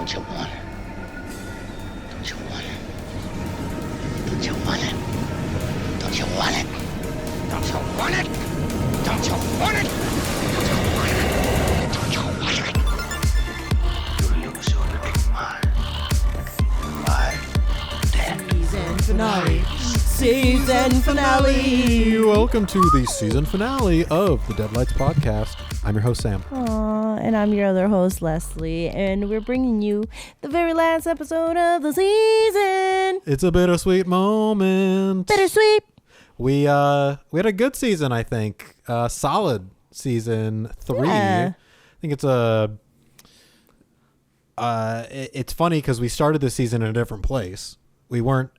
Don't you want it? Don't you want it? Don't you want it? Don't you want it? Don't you want it? Don't you want it? Don't you want it? Don't you want it? You lose your little mind. 5, 10. Season finale. Season finale. Welcome to the season finale of the Deadlights podcast. I'm your host, Sam. Aw, and I'm your other host, Leslie, and we're bringing you the very last episode of the season. It's a bittersweet moment. Bittersweet. We had a good season, I think. Solid season 3. Yeah. I think it's funny because we started this season in a different place. We were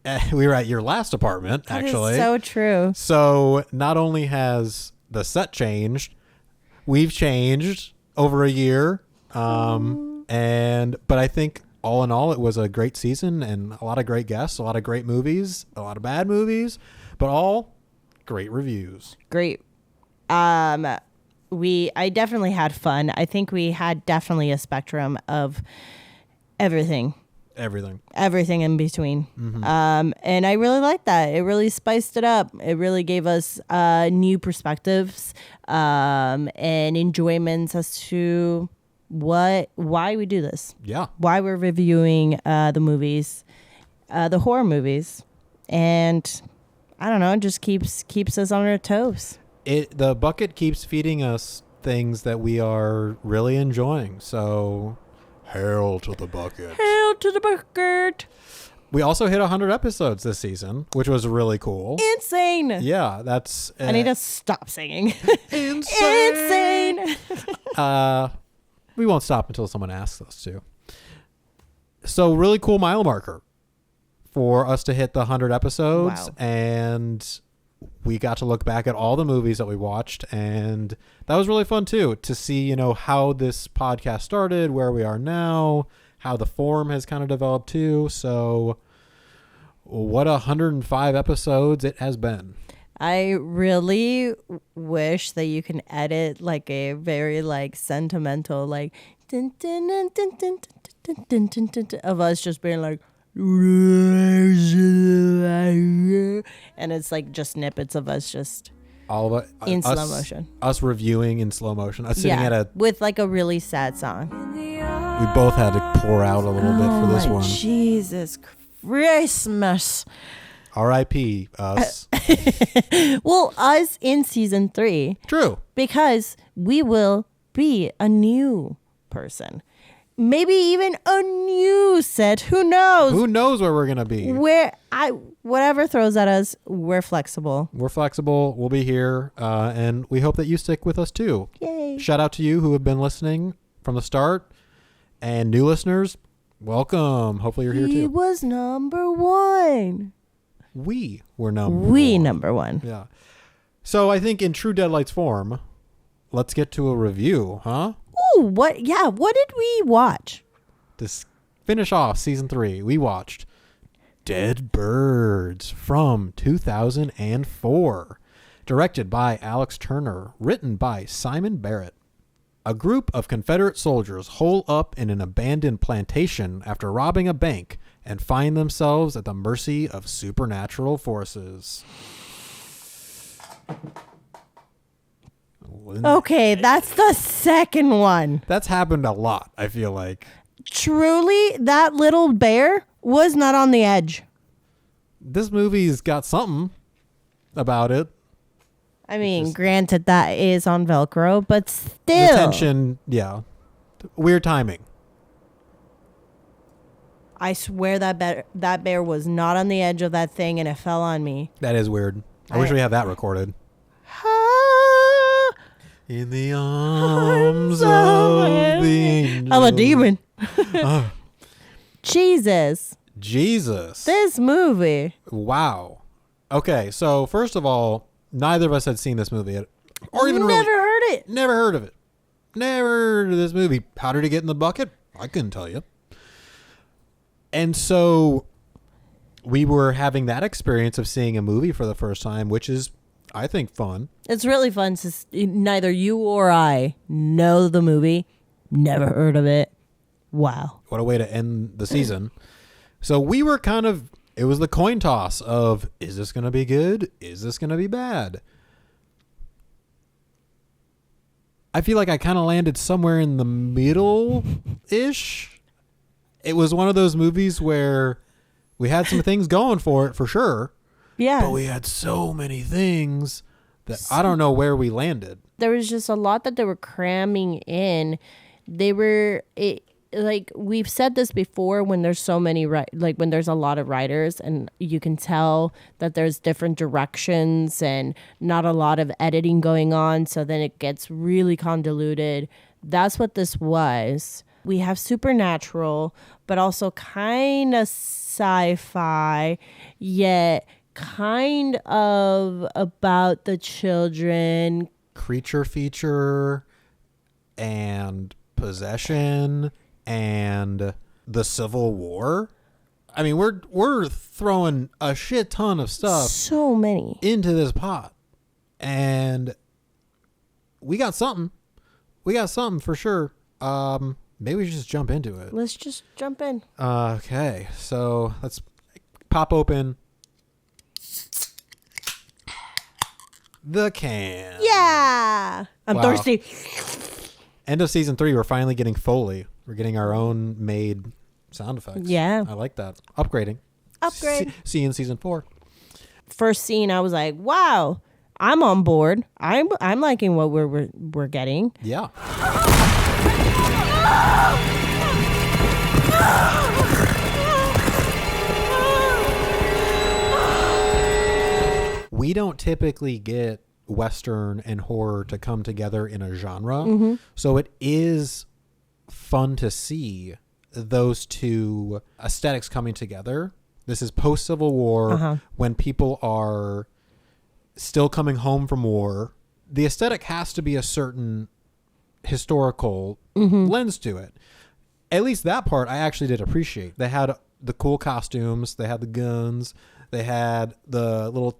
at your last apartment, actually. That is so true. So not only has the set changed, we've changed over a year. But I think all in all, it was a great season and a lot of great guests, a lot of great movies, a lot of bad movies, but all great reviews. Great. I definitely had fun. I think we had definitely a spectrum of everything in between. Mm-hmm. And I really liked that. It really spiced it up. It really gave us new perspectives and enjoyments as to why we do this. Yeah. Why we're reviewing the movies, the horror movies. And I don't know, it just keeps us on our toes. The bucket keeps feeding us things that we are really enjoying. So hail to the bucket. Hail to the bucket. We also hit 100 episodes this season, which was really cool. Insane. Yeah, that's... I need to stop singing. Insane. Insane. We won't stop until someone asks us to. So really cool mile marker for us to hit the 100 episodes. Wow. And we got to look back at all the movies that we watched. And that was really fun too, to see, how this podcast started, where we are now, how the form has kind of developed too. So what 105 episodes it has been. I really wish that you can edit like a very like sentimental like dun, dun, dun, dun, dun, dun, dun, dun, dun, dun, of us just being like and it's like just snippets of us just All of it in slow motion. Us reviewing in slow motion. Us sitting at with like a really sad song. We both had to pour out a little bit for this one. Jesus Christmas. R.I.P. us. Well, us in season 3. True. Because we will be a new person. Maybe even a new set. Who knows? Who knows where we're going to be? Whatever throws at us, we're flexible. We're flexible. We'll be here. And we hope that you stick with us too. Yay. Shout out to you who have been listening from the start. And new listeners, welcome. Hopefully you're here too. He was number 1. We were number number 1. Yeah. So I think in true Deadlights form, let's get to a review, huh? Ooh, what did we watch? To finish off season 3, we watched Dead Birds from 2004. Directed by Alex Turner. Written by Simon Barrett. A group of Confederate soldiers hole up in an abandoned plantation after robbing a bank and find themselves at the mercy of supernatural forces. Okay, that's the second one. That's happened a lot, I feel like. Truly, that little bear was not on the edge. This movie's got something about it. I mean, granted, that is on Velcro, but still. The tension, yeah. Weird timing. I swear that bear was not on the edge of that thing and it fell on me. That is weird. I wish we had that recorded. Ah, In the arms of the angel. I'm a demon. Jesus. This movie. Wow. Okay, so first of all, neither of us had seen this movie or even Never heard it. Never heard of it. Never heard of this movie. How did it get in the bucket? I couldn't tell you. And so we were having that experience of seeing a movie for the first time, which is, I think, fun. It's really fun since neither you or I know the movie, never heard of it, Wow. What a way to end the season. So we were it was the coin toss of, is this going to be good? Is this going to be bad? I feel like I kind of landed somewhere in the middle-ish. It was one of those movies where we had some things going for it, for sure. Yeah. But we had so many things that I don't know where we landed. There was just a lot that they were cramming in. Like we've said this before, when there's so many, when there's a lot of writers and you can tell that there's different directions and not a lot of editing going on. So then it gets really convoluted. That's what this was. We have supernatural, but also kind of sci-fi, yet kind of about the children. Creature feature and possession and the Civil War. I mean, we're throwing a shit ton of stuff So many into this pot, and we got something. We got something for sure. Maybe we should just jump into it. Let's just jump in. Okay, so let's pop open the can. Yeah. I'm Wow. thirsty. End of season 3, we're finally getting Foley. We're getting our own made sound effects. Yeah. I like that. Upgrading. Upgrade. See you in season 4. First scene, I was like, wow, I'm on board. I'm liking what we're getting. Yeah. We don't typically get Western and horror to come together in a genre. So it is fun to see those two aesthetics coming together. This is post-Civil War, when people are still coming home from war. The aesthetic has to be a certain historical lens to it. At least that part I actually did appreciate. They had the cool costumes. They had the guns. They had the little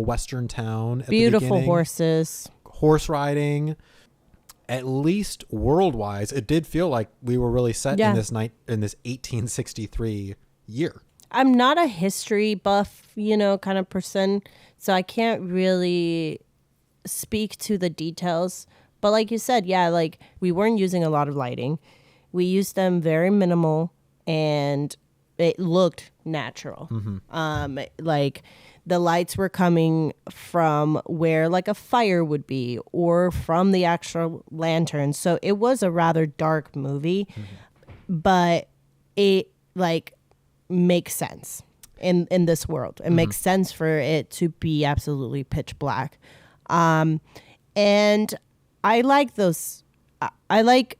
Western town. At Beautiful the beginning. horses. Horse riding. At least world-wise, it did feel like we were really set Yeah. in this 1863 year. I'm not a history buff, kind of person, so I can't really speak to the details. But like you said, yeah, like we weren't using a lot of lighting. We used them very minimal, and it looked natural. Like the lights were coming from where like a fire would be, or from the actual lantern. So it was a rather dark movie, but it like makes sense in this world. It makes sense for it to be absolutely pitch black. And I like those. I like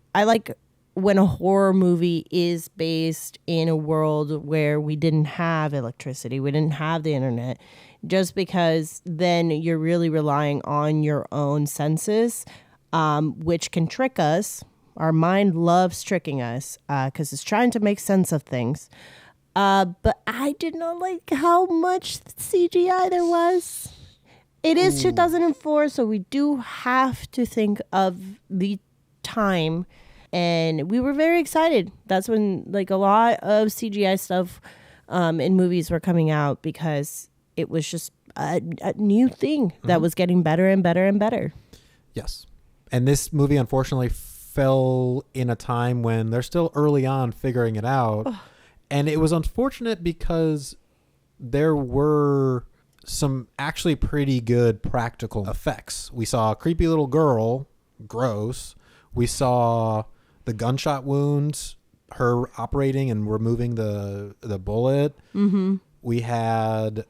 when a horror movie is based in a world where we didn't have electricity, we didn't have the internet, just because then you're really relying on your own senses, which can trick us. Our mind loves tricking us because it's trying to make sense of things. But I did not like how much CGI there was. It is 2004, so we do have to think of the time. And we were very excited. That's when like a lot of CGI stuff in movies were coming out, because it was just a new thing that was getting better and better and better. Yes. And this movie, unfortunately, fell in a time when they're still early on figuring it out. And it was unfortunate because there were some actually pretty good practical effects. We saw a creepy little girl, gross. We saw the gunshot wounds, her operating and removing the bullet. We had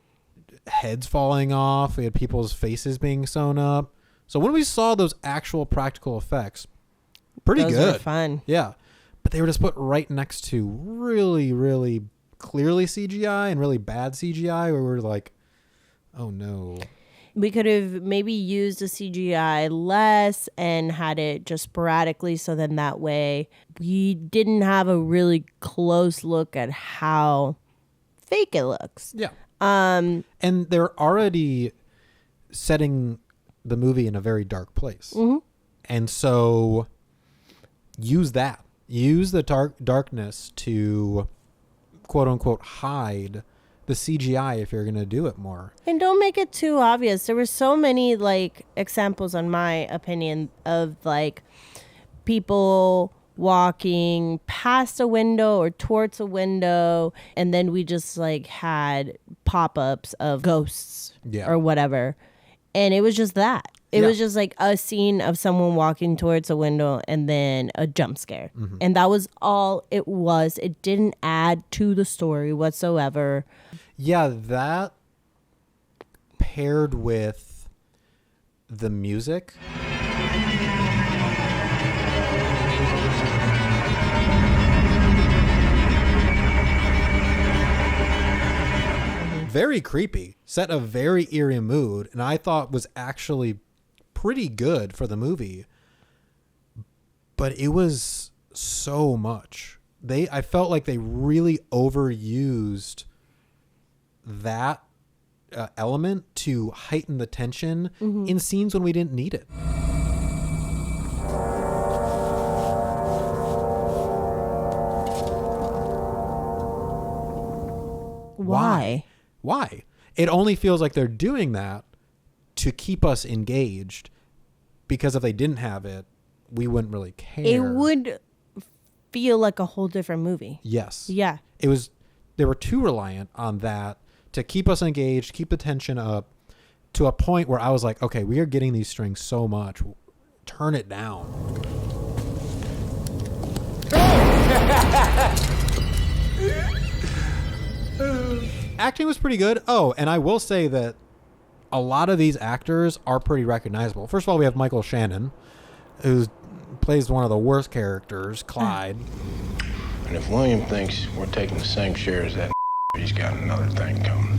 heads falling off. We had people's faces being sewn up. So when we saw those actual practical effects, pretty Those good. were fun. Yeah. But they were just put right next to really, really clearly CGI and really bad CGI, where we're like, oh no. We could have maybe used the CGI less and had it just sporadically, so then that way we didn't have a really close look at how fake it looks. Yeah. And they're already setting the movie in a very dark place. And so use that. Use the darkness to quote unquote hide the CGI if you're going to do it more. And don't make it too obvious. There were so many like examples, in my opinion, of like people walking past a window or towards a window, and then we just like had pop-ups of ghosts or whatever. And it was just that. It was just like a scene of someone walking towards a window and then a jump scare. And that was all it was. It didn't add to the story whatsoever. Yeah, that paired with the music. Very creepy. Set a very eerie mood, and I thought was actually pretty good for the movie. But it was so much. I felt like they really overused that element to heighten the tension in scenes when we didn't need it. Why? Why? It only feels like they're doing that to keep us engaged, because if they didn't have it, we wouldn't really care. It would feel like a whole different movie. Yes. Yeah. They were too reliant on that to keep us engaged, keep the tension up to a point where I was like, okay, we are getting these strings so much. Turn it down. Acting was pretty good. Oh, and I will say that a lot of these actors are pretty recognizable. First of all, we have Michael Shannon, who plays one of the worst characters, Clyde. And if William thinks we're taking the same share as that, he's got another thing coming.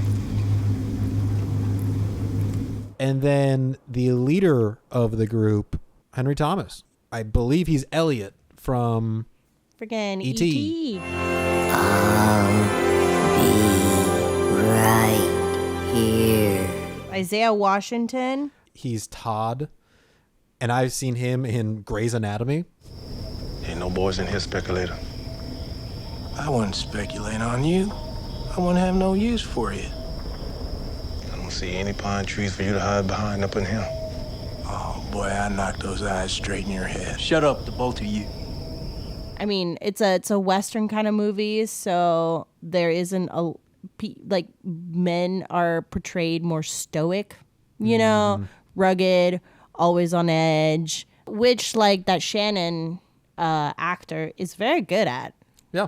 And then the leader of the group, Henry Thomas. I believe he's Elliot from Friggin' E.T. E.T. Right here. Isaiah Washington. He's Todd. And I've seen him in Grey's Anatomy. Ain't no boys in here, speculator. I wouldn't speculate on you. I wouldn't have no use for you. I don't see any pine trees for you to hide behind up in here. Oh, boy, I knocked those eyes straight in your head. Shut up, the both of you. I mean, it's a Western kind of movie, so there isn't like men are portrayed more stoic, you know, rugged, always on edge, which like that Shannon actor is very good at. Yeah.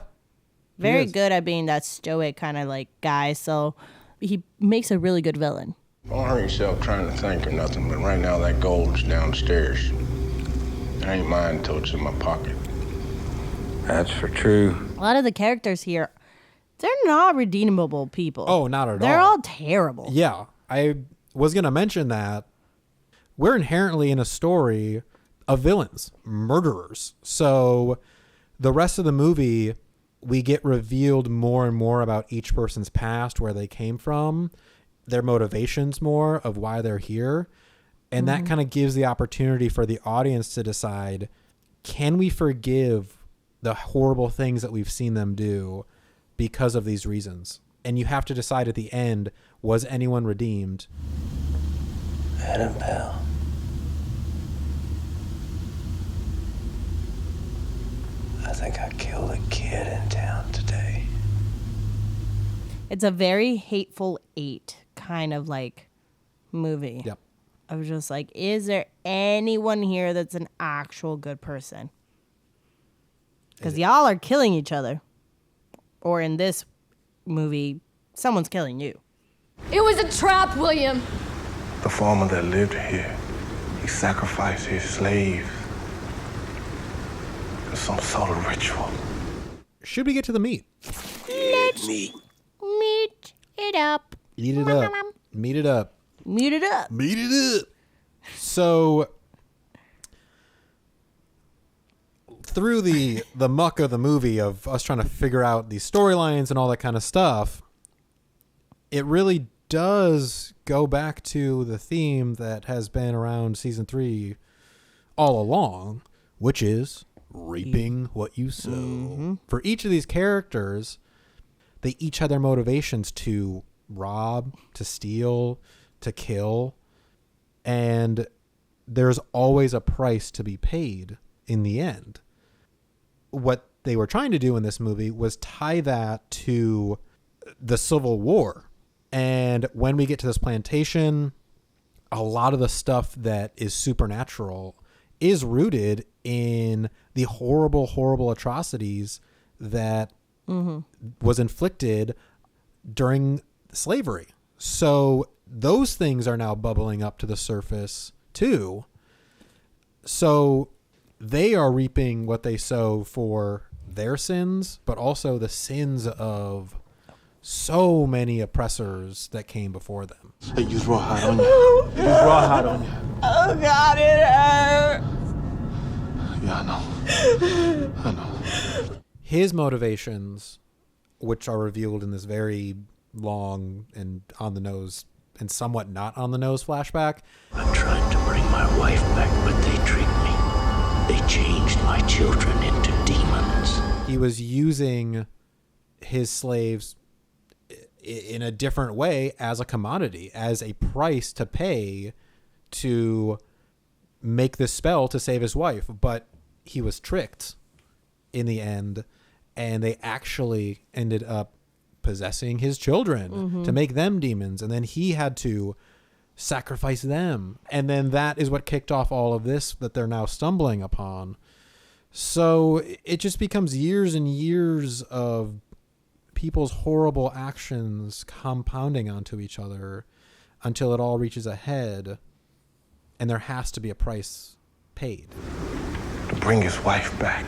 Very good at being that stoic kind of like guy. So he makes a really good villain. Don't hurt yourself trying to think or nothing, but right now that gold's downstairs. I ain't mine until it's in my pocket. That's for true. A lot of the characters here, they're not redeemable people. Oh, not at all. They're all terrible. Yeah. I was going to mention that we're inherently in a story of villains, murderers. So the rest of the movie, we get revealed more and more about each person's past, where they came from, their motivations more of why they're here. And that kind of gives the opportunity for the audience to decide, can we forgive the horrible things that we've seen them do because of these reasons? And you have to decide at the end, was anyone redeemed? Adam Pell. I think I killed a kid in town today. It's a very Hateful Eight kind of like movie. Yep. I was just like, is there anyone here that's an actual good person? Because y'all are killing each other. Or in this movie, someone's killing you. It was a trap, William. The farmer that lived here, he sacrificed his slaves to some sort of ritual. Should we get to the meat? Meat. Meet it up. Eat it up. Meat it up. Meet it up. Meat it up. So through the muck of the movie of us trying to figure out these storylines and all that kind of stuff, it really does go back to the theme that has been around season 3 all along, which is reaping what you sow. For each of these characters, they each had their motivations to rob, to steal, to kill, and there's always a price to be paid in the end. What they were trying to do in this movie was tie that to the Civil War. And when we get to this plantation, a lot of the stuff that is supernatural is rooted in the horrible, horrible atrocities that was inflicted during slavery. So those things are now bubbling up to the surface too. So they are reaping what they sow for their sins, but also the sins of so many oppressors that came before them. They use rawhide on you. They use rawhide on you. Oh God, it hurt. Yeah, I know. His motivations, which are revealed in this very long and on the nose and somewhat not on the nose flashback. I'm trying to bring my wife back, but they tricked me. They changed my children into demons. He was using his slaves in a different way as a commodity, as a price to pay to make this spell to save his wife. But he was tricked in the end, and they actually ended up possessing his children to make them demons. And then he had to sacrifice them. And then that is what kicked off all of this that they're now stumbling upon. So it just becomes years and years of people's horrible actions compounding onto each other until it all reaches a head, and there has to be a price paid. To bring his wife back.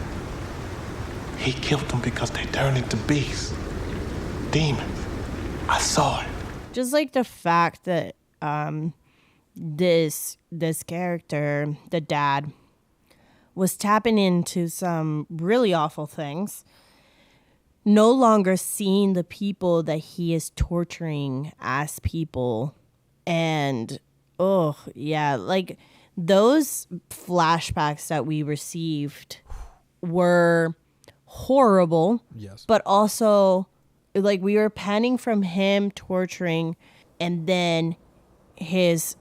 He killed them because they turned into beasts. Demons. I saw it. Just like the fact that this character, the dad, was tapping into some really awful things, no longer seeing the people that he is torturing as people. And oh yeah, like those flashbacks that we received were horrible. Yes. But also, like, we were panning from him torturing and then his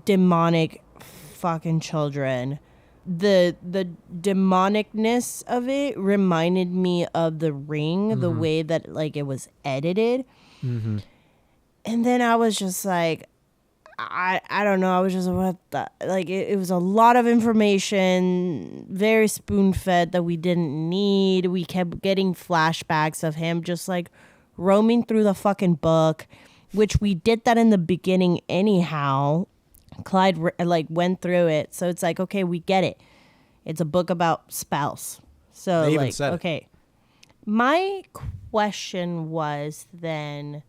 demonic fucking children. The demonicness of it reminded me of The Ring, the way that, like, it was edited. And then I was just like, I don't know. I was just, what the, like, it was a lot of information, very spoon-fed that we didn't need. We kept getting flashbacks of him just, like, roaming through the fucking book, which we did that in the beginning anyhow. Clyde, like, went through it. So it's like, okay, we get it. It's a book about spells. So, They even like, said it. okay. My question was then,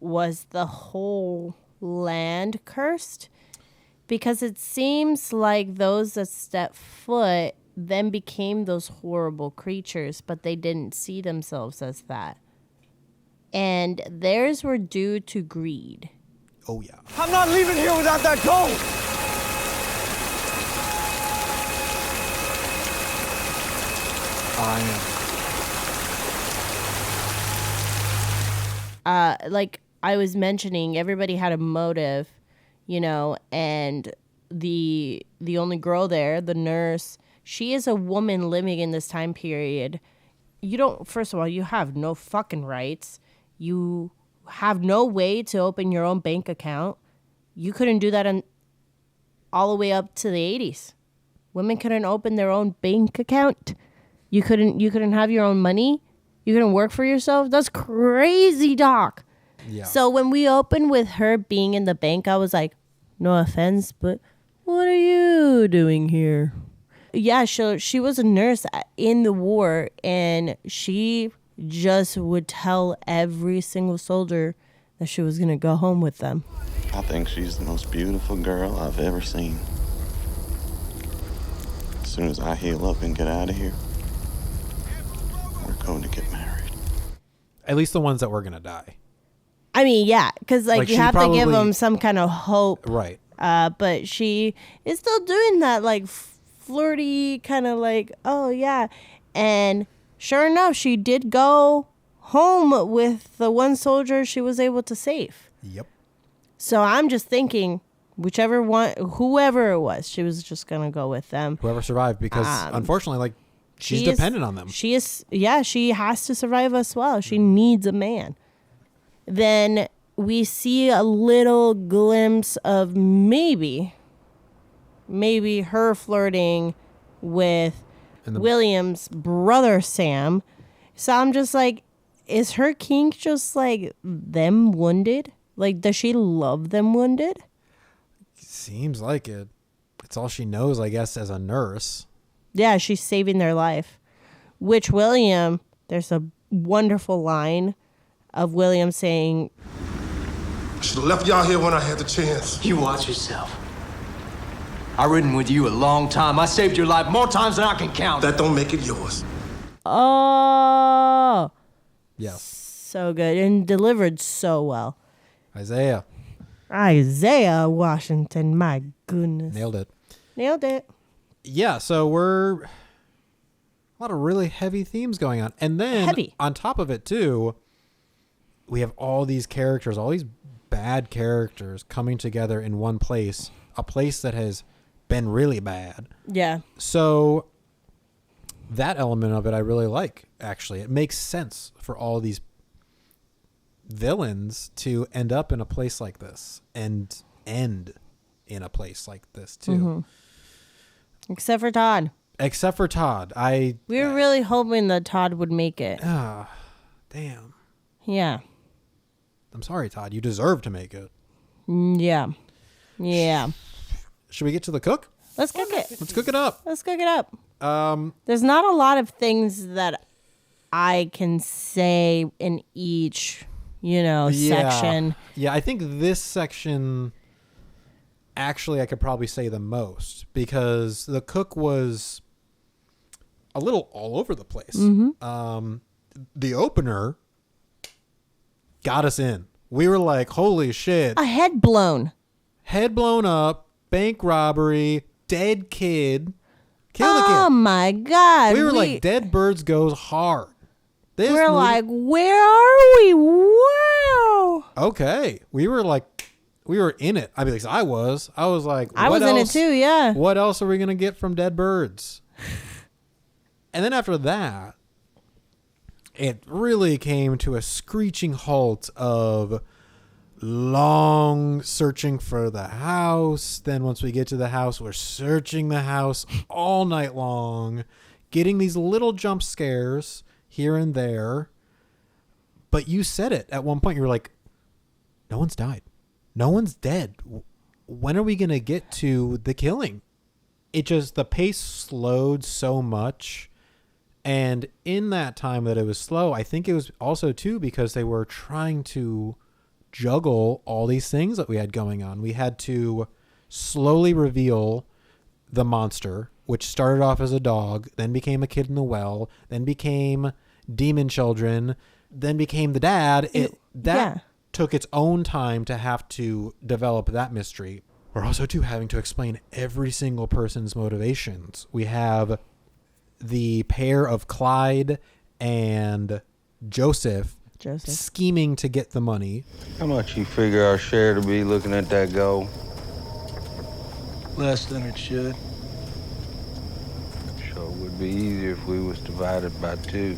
was the whole land cursed? Because it seems like those that stepped foot then became those horrible creatures, but they didn't see themselves as that. And theirs were due to greed. Oh, yeah. I'm not leaving here without that gold! Like I was mentioning, everybody had a motive, you know, and the only girl there, the nurse, she is a woman living in this time period. You don't, first of all, you have no fucking rights. You have no way to open your own bank account. You couldn't do that all the way up to the 80s. Women couldn't open their own bank account. You couldn't have your own money. You couldn't work for yourself. That's crazy, Doc. Yeah. So when we opened with her being in the bank, I was like, no offense, but what are you doing here? Yeah, she was a nurse in the war, and she just would tell every single soldier that she was going to go home with them. I think she's the most beautiful girl I've ever seen. As soon as I heal up and get out of here, we're going to get married. At least the ones that were going to die. I mean, yeah, because like you she have to give probably- them some kind of hope. Right. But she is still doing that like flirty, kind of like, oh yeah. And sure enough, she did go home with the one soldier she was able to save. Yep. So I'm just thinking, whichever one, whoever it was, she was just going to go with them. Whoever survived, because unfortunately, like, she's dependent on them. She is, yeah, she has to survive as well. She needs a man. Then we see a little glimpse of maybe her flirting with William's brother, Sam. So I'm just like, is her kink just like them wounded? Like, does she love them wounded? Seems like it. It's all she knows, I guess, as a nurse. Yeah, she's saving their life. Which William, there's a wonderful line of William saying, Should have left y'all here when I had the chance. You watch yourself. I've ridden with you a long time. I saved your life more times than I can count. That don't make it yours. oh. Yeah. So good and delivered so well. Isaiah. Isaiah Washington, my goodness. Nailed it. Nailed it. Yeah, so we're... a lot of really heavy themes going on. And then, on top of it, too, we have all these characters, all these bad characters coming together in one place. A place that has been really bad. Yeah. So that element of it I really like, actually. It makes sense for all these villains to end up in a place like this and end in a place like this, too. Mm-hmm. Except for Todd. Except for Todd. We were really hoping that Todd would make it. Damn. Yeah. I'm sorry, Todd. You deserve to make it. Yeah. Yeah. Should we get to the cook? Let's cook it. Let's cook it up. Let's cook it up. There's not a lot of things that I can say in each, section. Yeah, I think this section, actually, I could probably say the most, because the cook was a little all over the place. Mm-hmm. The opener got us in. We were like, holy shit. A head blown. Head blown up, bank robbery, dead kid. Kill the kid. Oh my God. We were like, Dead Birds goes hard. We're like, where are we? Wow. Okay. We were in it. I mean, at least I was. I was like, I was in it too, yeah. What else are we going to get from Dead Birds? And then after that, it really came to a screeching halt of long searching for the house. Then once we get to the house, we're searching the house all night long, getting these little jump scares here and there. But you said it at one point. You were like, no one's died. No one's dead. When are we going to get to the killing? The pace slowed so much. And in that time that it was slow, I think it was also too because they were trying to juggle all these things that we had going on. We had to slowly reveal the monster, which started off as a dog, then became a kid in the well, then became demon children, then became the dad. That took its own time to have to develop that mystery. We're also too having to explain every single person's motivations. We have the pair of Clyde and Joseph scheming to get the money. How much you figure our share to be looking at that gold? Less than it should. Sure would be easier if we was divided by two.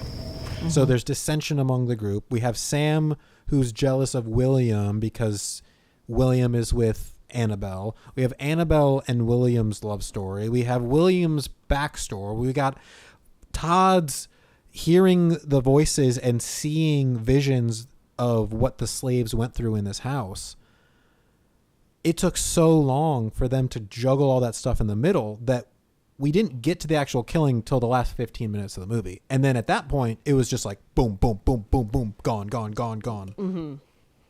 So there's dissension among the group. We have Sam, who's jealous of William because William is with Annabelle. We have Annabelle and William's love story. We have William's backstory. We got Todd's hearing the voices and seeing visions of what the slaves went through in this house. It took so long for them to juggle all that stuff in the middle that we didn't get to the actual killing till the last 15 minutes of the movie. And then at that point, it was just like boom, boom, boom, boom, boom, gone, gone, gone, gone. Mm-hmm.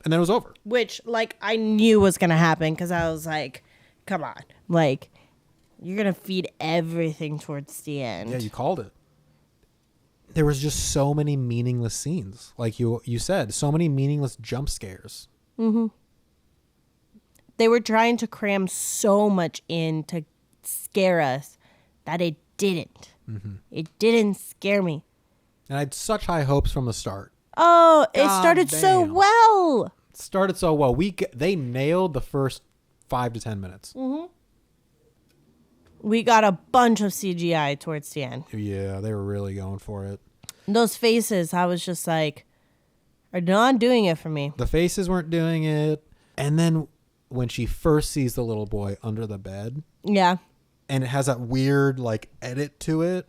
And then it was over. Which, I knew was going to happen because I was like, come on. You're going to feed everything towards the end. Yeah, you called it. There was just so many meaningless scenes. Like you said, so many meaningless jump scares. Mm-hmm. They were trying to cram so much in to scare us that it didn't. It didn't scare me. And I had such high hopes from the start. Oh, it God started so damn. well. Started so well. They nailed the first 5 to 10 minutes. We got a bunch of CGI towards the end. Yeah, they were really going for it. Those faces, I was just like, are not doing it for me. The faces weren't doing it. And then when she first sees the little boy under the bed, Yeah. and it has that weird like edit to it.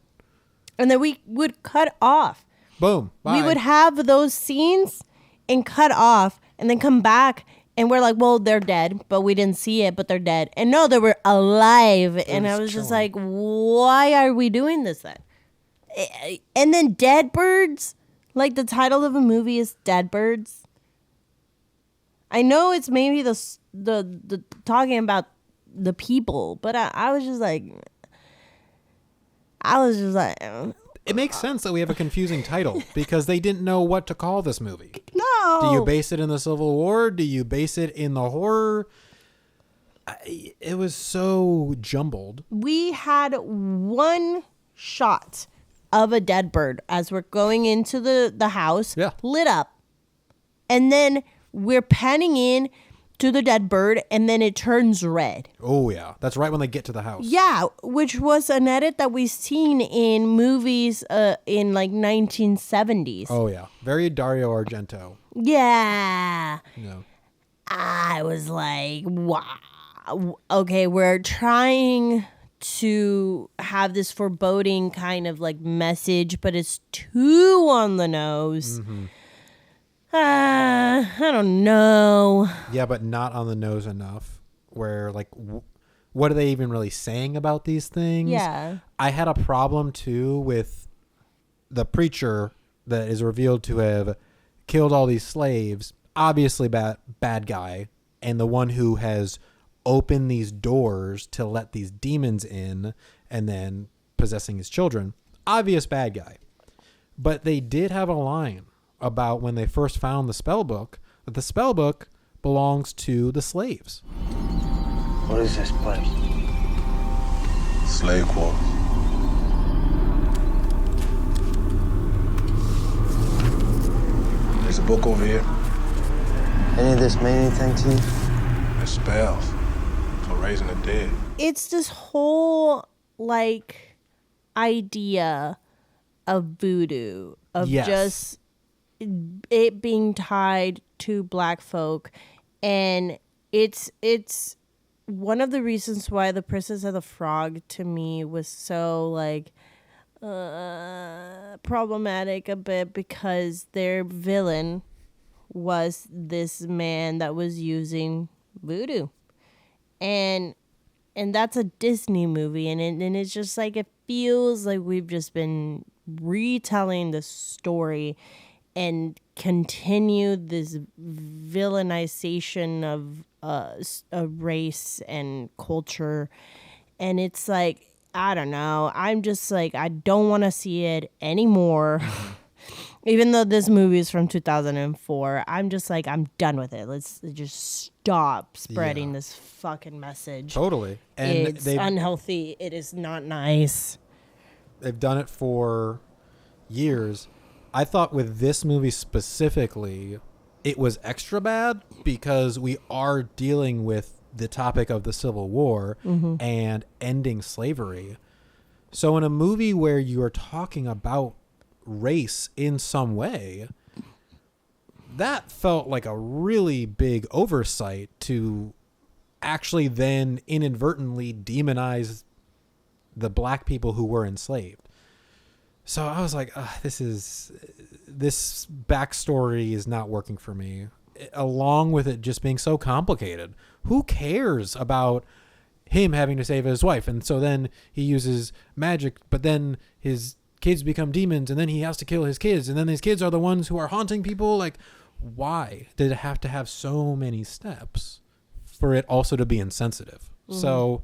And then we would cut off. Boom. Bye. We would have those scenes and cut off and then come back and we're like, well, they're dead, but we didn't see it, but they're dead. And no, they were alive. And I was just like, why are we doing this then? And then Dead Birds, like the title of a movie is Dead Birds. I know it's maybe the talking about the people, but I was just like, It makes sense that we have a confusing title because they didn't know what to call this movie. no. Do you base it in the Civil War? Do you base it in the horror? It was so jumbled. We had one shot of a dead bird as we're going into the house, lit up. And then we're panning in to the dead bird, and then it turns red. Oh, yeah. That's right when they get to the house. Yeah, which was an edit that we've seen in movies in like 1970s. Oh, yeah. Very Dario Argento. Yeah. No. I was like, wow. Okay, we're trying to have this foreboding kind of like message, but it's too on the nose. I don't know. Yeah, but not on the nose enough. Where, like, what are they even really saying about these things? Yeah. I had a problem, too, with the preacher that is revealed to have killed all these slaves. Obviously bad guy. And the one who has opened these doors to let these demons in and then possessing his children. Obvious bad guy. But they did have a line about when they first found the spell book, that the spell book belongs to the slaves. What is this place? Slave quarters. There's a book over here. Any of this mean anything to you? There's spells for raising the dead. It's this whole like idea of voodoo, of Yes. just it being tied to black folk, and it's one of the reasons why the Princess and the Frog to me was so like problematic a bit, because their villain was this man that was using voodoo, and that's a Disney movie, and it's just like it feels like we've just been retelling the story and continued this villainization of a race and culture. And it's like, I don't know. I'm just like, I don't want to see it anymore. Even though this movie is from 2004, I'm just like, I'm done with it. Let's just stop spreading this fucking message. Totally. And it's unhealthy. It is not nice. They've done it for years. I thought with this movie specifically, it was extra bad because we are dealing with the topic of the Civil War and ending slavery. So in a movie where you are talking about race in some way, that felt like a really big oversight to actually then inadvertently demonize the black people who were enslaved. So I was like, this backstory is not working for me, along with it just being so complicated. Who cares about him having to save his wife? And so then he uses magic, but then his kids become demons, and then he has to kill his kids, and then his kids are the ones who are haunting people. Like, why did it have to have so many steps for it also to be insensitive? So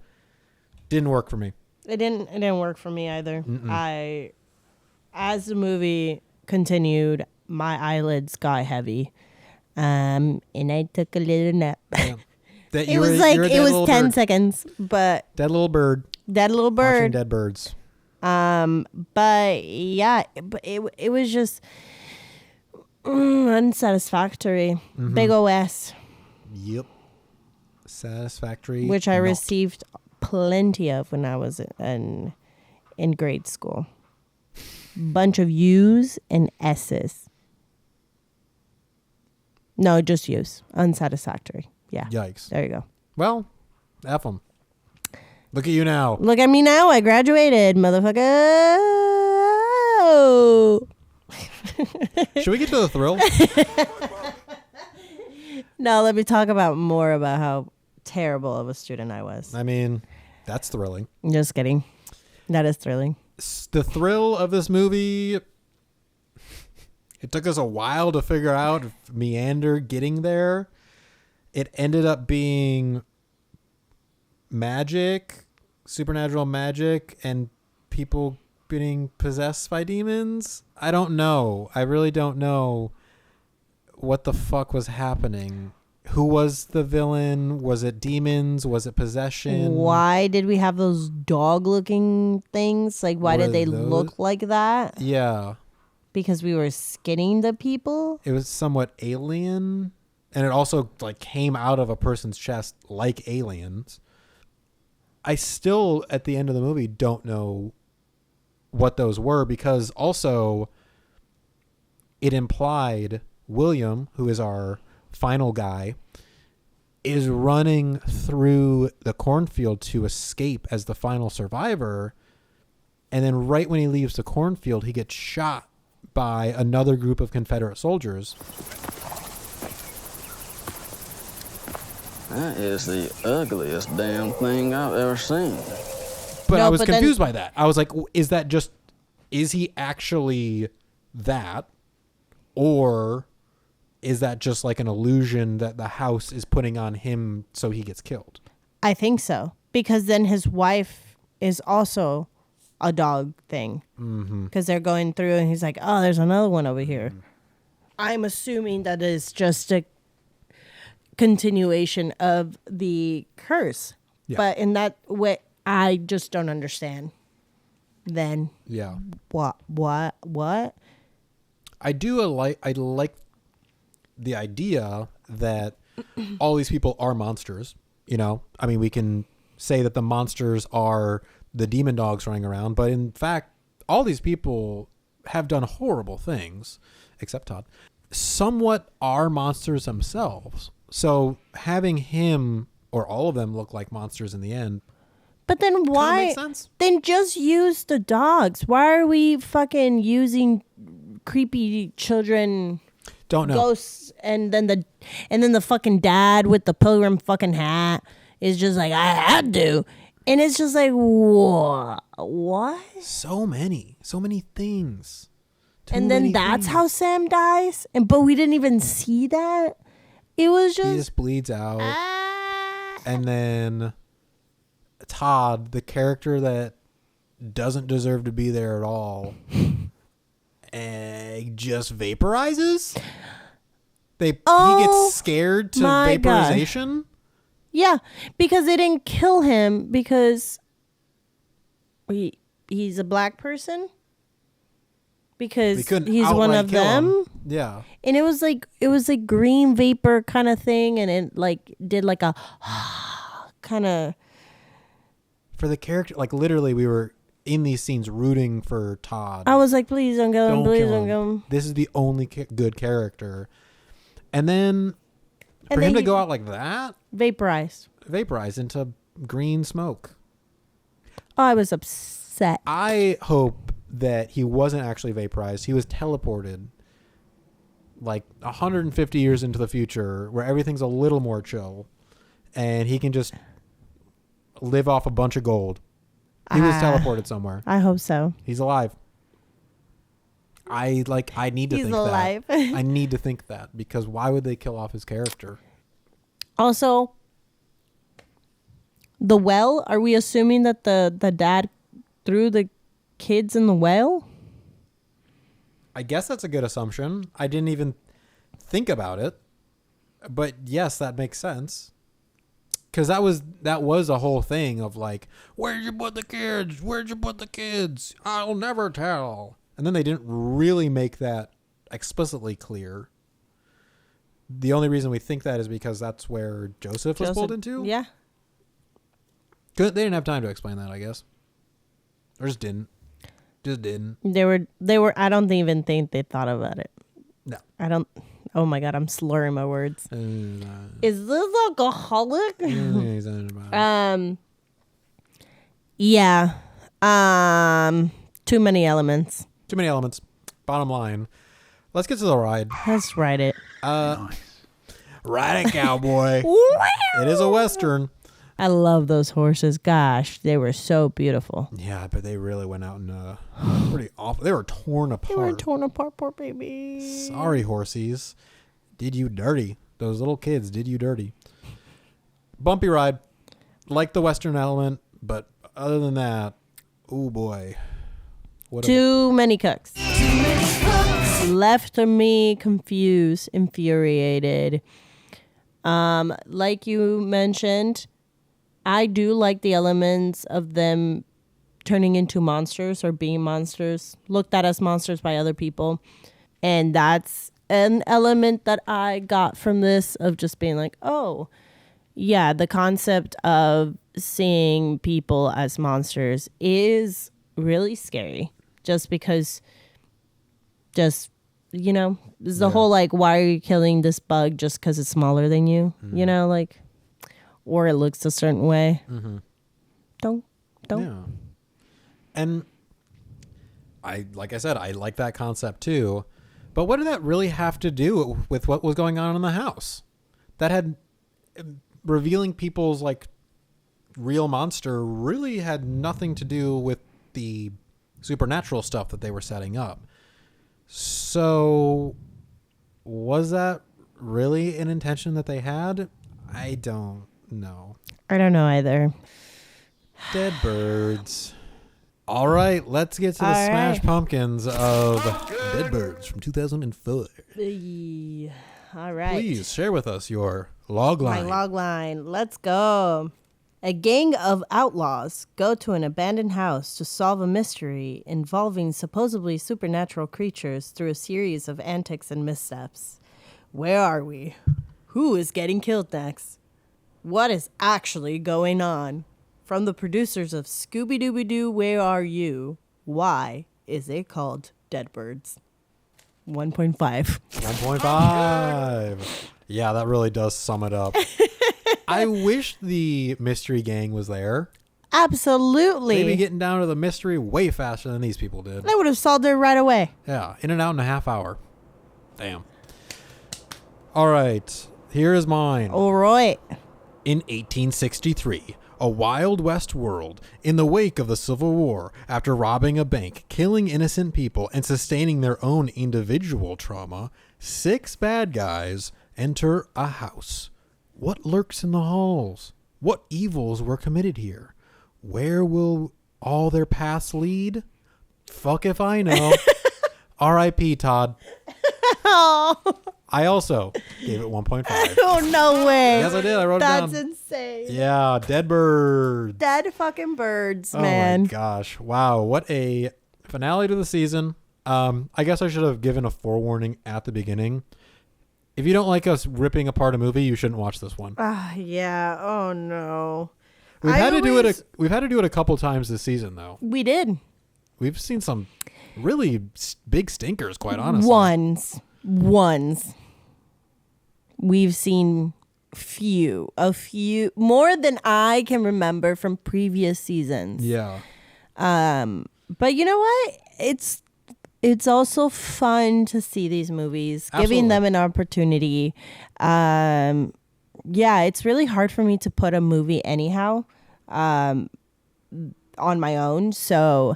didn't work for me. It didn't work for me either. As the movie continued, my eyelids got heavy, and I took a little nap. Yeah. It was 10 seconds, but Dead little bird. Dead little Watching bird. dead birds. But yeah, but it was just unsatisfactory. Big OS, Yep. Satisfactory. which I not. received plenty of when I was in grade school. Bunch of U's and S's. No, just U's. Unsatisfactory. Yeah. Yikes. There you go. Well, F them. Look at you now. Look at me now. I graduated, motherfucker. Oh. Should we get to the thrill? No, let me talk about more about how terrible of a student I was. I mean, that's thrilling. Just kidding. That is thrilling. The thrill of this movie, it took us a while to figure out, meander getting there. It ended up being magic, supernatural magic, and people getting possessed by demons. I don't know. I really don't know what the fuck was happening. Who was the villain? Was it demons? Was it possession? Why did we have those dog-looking things? Like, why Were did they those- look like that? Yeah. Because we were skinning the people? It was somewhat alien, and it also like came out of a person's chest like aliens. I still at the end of the movie don't know what those were, because also it implied William, who is our final guy, is running through the cornfield to escape as the final survivor, and then right when he leaves the cornfield he gets shot by another group of Confederate soldiers. That is the ugliest damn thing I've ever seen. But No, I was but then- confused by that. I was like, is he actually that? Or is that just like an illusion that the house is putting on him so he gets killed? I think so. Because then his wife is also a dog thing. Because they're going through and he's like, oh, there's another one over here. I'm assuming that is just a continuation of the curse. Yeah. But in that way, I just don't understand. Then Yeah. what? I like the idea that all these people are monsters, you know? I mean, we can say that the monsters are the demon dogs running around, but in fact, all these people have done horrible things, except Todd. Somewhat are monsters themselves. So having him or all of them look like monsters in the end. But then why? makes sense. Then just use the dogs. Why are we fucking using creepy children? Don't know. Ghosts, and then the fucking dad with the pilgrim fucking hat is just like, I had to, and it's just like, what? So many things. And then that's how Sam dies, but we didn't even see that. It was he just just bleeds out. And then Todd, the character that doesn't deserve to be there at all, just vaporizes. He gets scared to my God. vaporization. yeah, because they didn't kill him because he's a black person. They Because couldn't he's one outright of kill him. them. Yeah. And it was like green vapor kind of thing, and it like did like a kind of. For the character, like literally, we were in these scenes rooting for Todd. I was like, please don't kill him, Don't please kill don't him. kill him. This is the only good character. And then And for then him to he- go out like that, Vaporized. vaporize into green smoke. Oh, I was upset. I hope that he wasn't actually vaporized. He was teleported like 150 years into the future where everything's a little more chill and he can just live off a bunch of gold. He was teleported somewhere. I hope so. He's alive. I need to He's think alive. that. I need to think that because why would they kill off his character? Also, the well. Are we assuming that the dad threw the kids in the well? I guess that's a good assumption. I didn't even think about it. But yes, that makes sense. because that was a whole thing of like, where'd you put the kids? Where'd you put the kids? I'll never tell. And then they didn't really make that explicitly clear. The only reason we think that is because that's where Joseph was pulled into. Yeah. They didn't have time to explain that, I guess. Or just didn't. They were, I don't even think they thought about it. No. Oh my God, I'm slurring my words. Is this alcoholic? Yeah. Too many elements. Too many elements. Bottom line. Let's get to the ride. Let's ride it. Ride it, cowboy. It is a Western. I love those horses. Gosh, they were so beautiful. Yeah, but they really went out and pretty awful. They were torn apart. Poor baby. Sorry, horsies. Did you dirty. Those little kids did you dirty. Bumpy ride. Like the Western element, but other than that, oh boy. Too many cooks. Left me confused, infuriated. Like you mentioned, I do like the elements of them turning into monsters or being monsters, looked at as monsters by other people. And that's an element that I got from this, of just being like, oh, yeah, the concept of seeing people as monsters is really scary. Just because, you know, there's the whole like, why are you killing this bug just because it's smaller than you? Mm-hmm. You know, like, or it looks a certain way. Mm-hmm. Don't. Yeah. And like I said, I like that concept too. But what did that really have to do with what was going on in the house? That had revealing people's like real monster really had nothing to do with the supernatural stuff that they were setting up. So was that really an intention that they had? I don't know. I don't know either. Dead birds. All right, let's get to the Smash Pumpkins of Dead Birds from 2004. All right. Please share with us your log line. My log line. Let's go. A gang of outlaws go to an abandoned house to solve a mystery involving supposedly supernatural creatures through a series of antics and missteps. Where are we? Who is getting killed next? What is actually going on? From the producers of Scooby-Dooby-Doo, Where Are You? Why is it called Dead Birds? 1.5. 1.5. Yeah, that really does sum it up. I wish the mystery gang was there. Absolutely. They'd be getting down to the mystery way faster than these people did. They would have solved it right away. Yeah, in and out in a half hour. Damn. All right, here is mine. All right. In 1863, a Wild West world, in the wake of the Civil War, after robbing a bank, killing innocent people, and sustaining their own individual trauma, 6 bad guys enter a house. What lurks in the halls? What evils were committed here? Where will all their paths lead? Fuck if I know. R.I.P. Todd. Oh. I also gave it 1.5. Oh, no way. Yes, I did. I wrote it down. That's insane. Yeah, Dead Birds. Dead fucking birds, man. Oh my gosh. Wow. What a finale to the season. I guess I should have given a forewarning at the beginning. If you don't like us ripping apart a movie, you shouldn't watch this one. Yeah. Oh no. We've had to do it a couple times this season though. We did. We've seen some really big stinkers, quite honestly. Ones. We've seen a few more than I can remember from previous seasons. Yeah. But you know what? It's also fun to see these movies, giving them an opportunity. Yeah, it's really hard for me to put a movie anyhow on my own. So,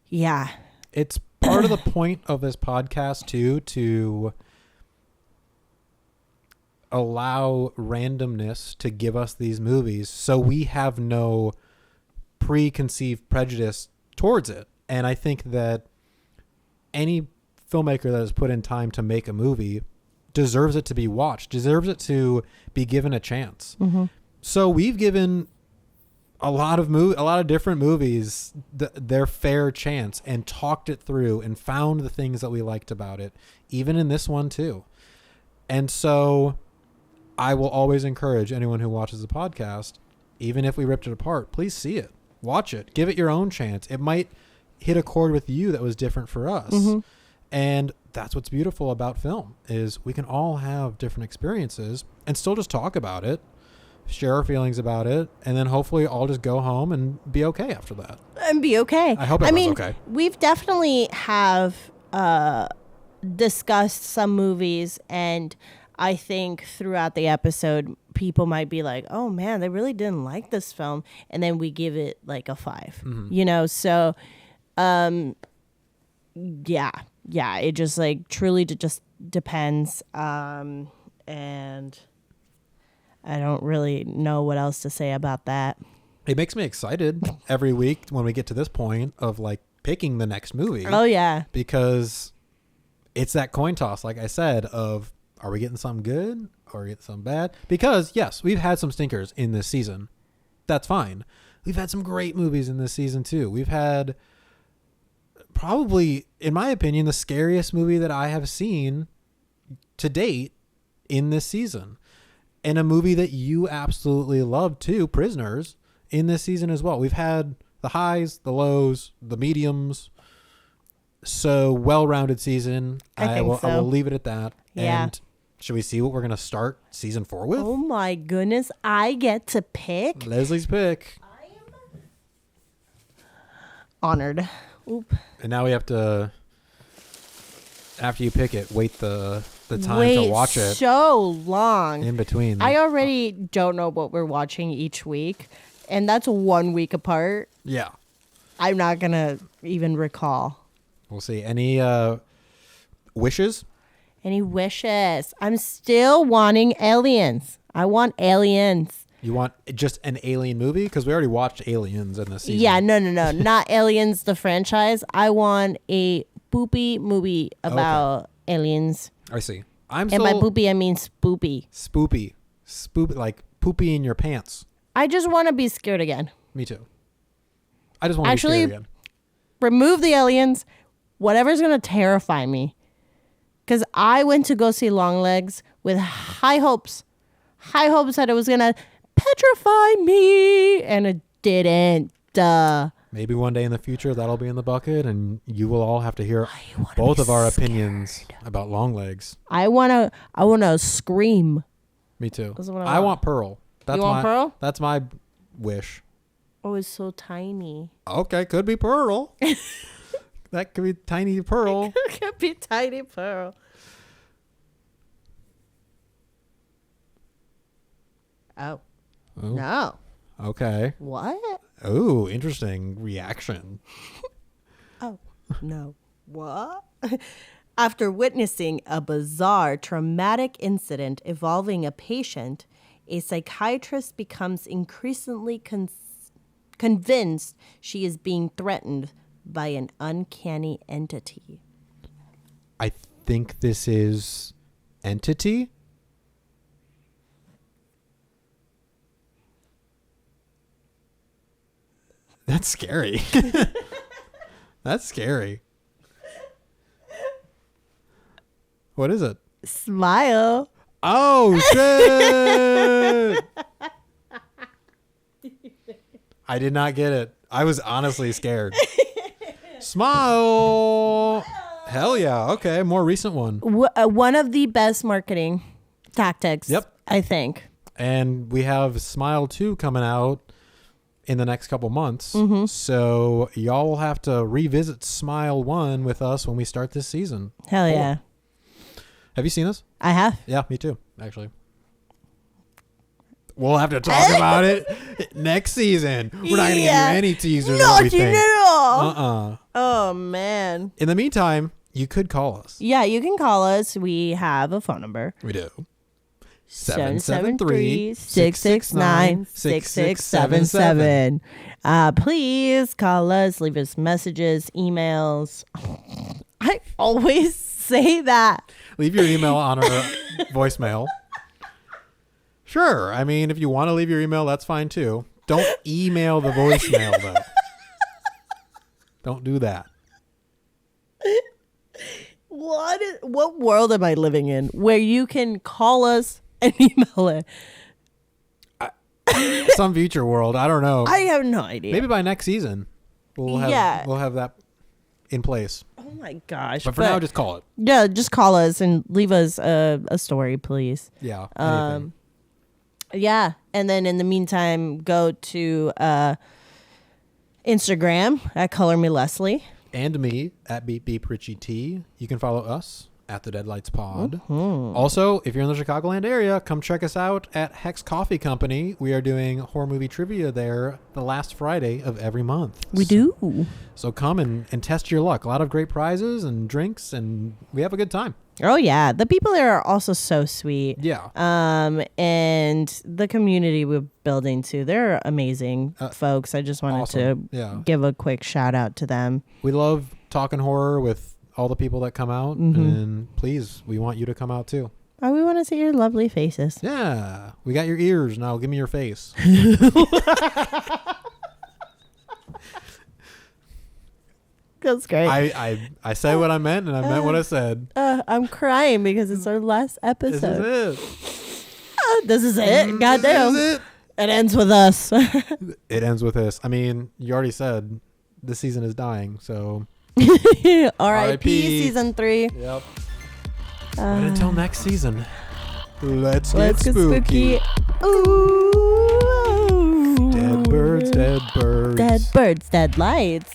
yeah. It's part of the point of this podcast, too, to allow randomness to give us these movies so we have no preconceived prejudice towards it. And I think that any filmmaker that has put in time to make a movie deserves it to be watched, deserves it to be given a chance. Mm-hmm. So we've given a lot of different movies their fair chance and talked it through and found the things that we liked about it, even in this one too. And so I will always encourage anyone who watches the podcast, even if we ripped it apart, please see it, watch it, give it your own chance. It might hit a chord with you that was different for us. Mm-hmm. And that's what's beautiful about film, is we can all have different experiences and still just talk about it, share our feelings about it, and then hopefully all just go home and be okay after that. And be okay. I hope everyone's okay. We've definitely have discussed some movies, and I think throughout the episode, people might be like, oh man, they really didn't like this film. And then we give it like a 5, you know? So, yeah, it just like truly just depends. And I don't really know what else to say about that. It makes me excited every week when we get to this point of like picking the next movie. Oh yeah. Because it's that coin toss, like I said, of are we getting something good or are we getting something bad? Because yes, we've had some stinkers in this season. That's fine. We've had some great movies in this season too. We've had probably, in my opinion, the scariest movie that I have seen to date in this season. And a movie that you absolutely love too, Prisoners, in this season as well. We've had the highs, the lows, the mediums. So well-rounded season. I will leave it at that. Yeah. And should we see what we're going to start season 4 with? Oh my goodness. I get to pick. Leslie's pick. I am honored. Oop. And now we have to, after you pick it, wait the time to watch it. So long. In between. I already don't know what we're watching each week. And that's 1 week apart. Yeah. I'm not going to even recall. We'll see. Any wishes? Any wishes? I'm still wanting aliens. I want aliens. You want just an alien movie? Because we already watched Aliens in this season. Yeah, no. Not Aliens, the franchise. I want a boopy movie about aliens. I see. And by boopy, I mean spoopy. Spoopy, like poopy in your pants. I just want to be scared again. Me too. I just want to be scared again. Remove the aliens. Whatever's going to terrify me. Because I went to go see Longlegs with high hopes. High hopes that it was going to petrify me. And it didn't. Maybe one day in the future that'll be in the bucket and you will all have to hear both of our opinions about Longlegs. I want to scream. Me too. I want Pearl. You want Pearl? That's my wish. Oh, it's so tiny. Okay, could be Pearl. That could be Tiny Pearl. It could be Tiny Pearl. Oh. No. Okay. What? Oh, interesting reaction. Oh, no. What? After witnessing a bizarre, traumatic incident involving a patient, a psychiatrist becomes increasingly convinced she is being threatened by an uncanny entity. I think this is Entity. That's scary. That's scary. What is it? Smile. Oh, shit. I did not get it. I was honestly scared. Smile. Hell yeah. Okay. More recent one. One of the best marketing tactics. Yep. I think. And we have Smile 2 coming out in the next couple months. Mm-hmm. So y'all will have to revisit Smile 1 with us when we start this season. Hell cool. Yeah. Have you seen this? I have. Yeah, me too, actually. We'll have to talk about it next season. We're not going to give you any teasers. Not at all. Oh, man. In the meantime, you could call us. Yeah, you can call us. We have a phone number. We do. 773-669-6677. Please call us. Leave us messages, emails. I always say that. Leave your email on our voicemail. Sure. I mean, if you want to leave your email, that's fine too. Don't email the voicemail though. Don't do that. What world am I living in where you can call us and email it? Some future world. I don't know. I have no idea. Maybe by next season, we'll have that in place. Oh my gosh. But for now, just call it. Yeah, just call us and leave us a story, please. Yeah. Anything. Yeah. And then in the meantime, go to Instagram at Color Me Leslie. And me at Beep Richie T. You can follow us at the Deadlights Pod. Also, if you're in the Chicagoland area, come check us out at Hex Coffee Company. We are doing horror movie trivia there the last Friday of every month. We do. So come and test your luck. A lot of great prizes and drinks, and we have a good time. Oh yeah, the people there are also so sweet. Yeah. And the community we're building too, they're amazing folks. I just wanted to give a quick shout out to them. We love talking horror with all the people that come out, and please, we want you to come out too. Oh, we want to see your lovely faces. Yeah, we got your ears now. Give me your face. That's great. I said what I meant, and I meant what I said. I'm crying because it's our last episode. This is it. This is it. Goddamn. This is it. It ends with us. It ends with this. I mean, you already said this season is dying, so. R.I.P. season 3. Yep. But until next season, let's get spooky. Ooh. Dead birds, dead birds. Dead birds, dead lights.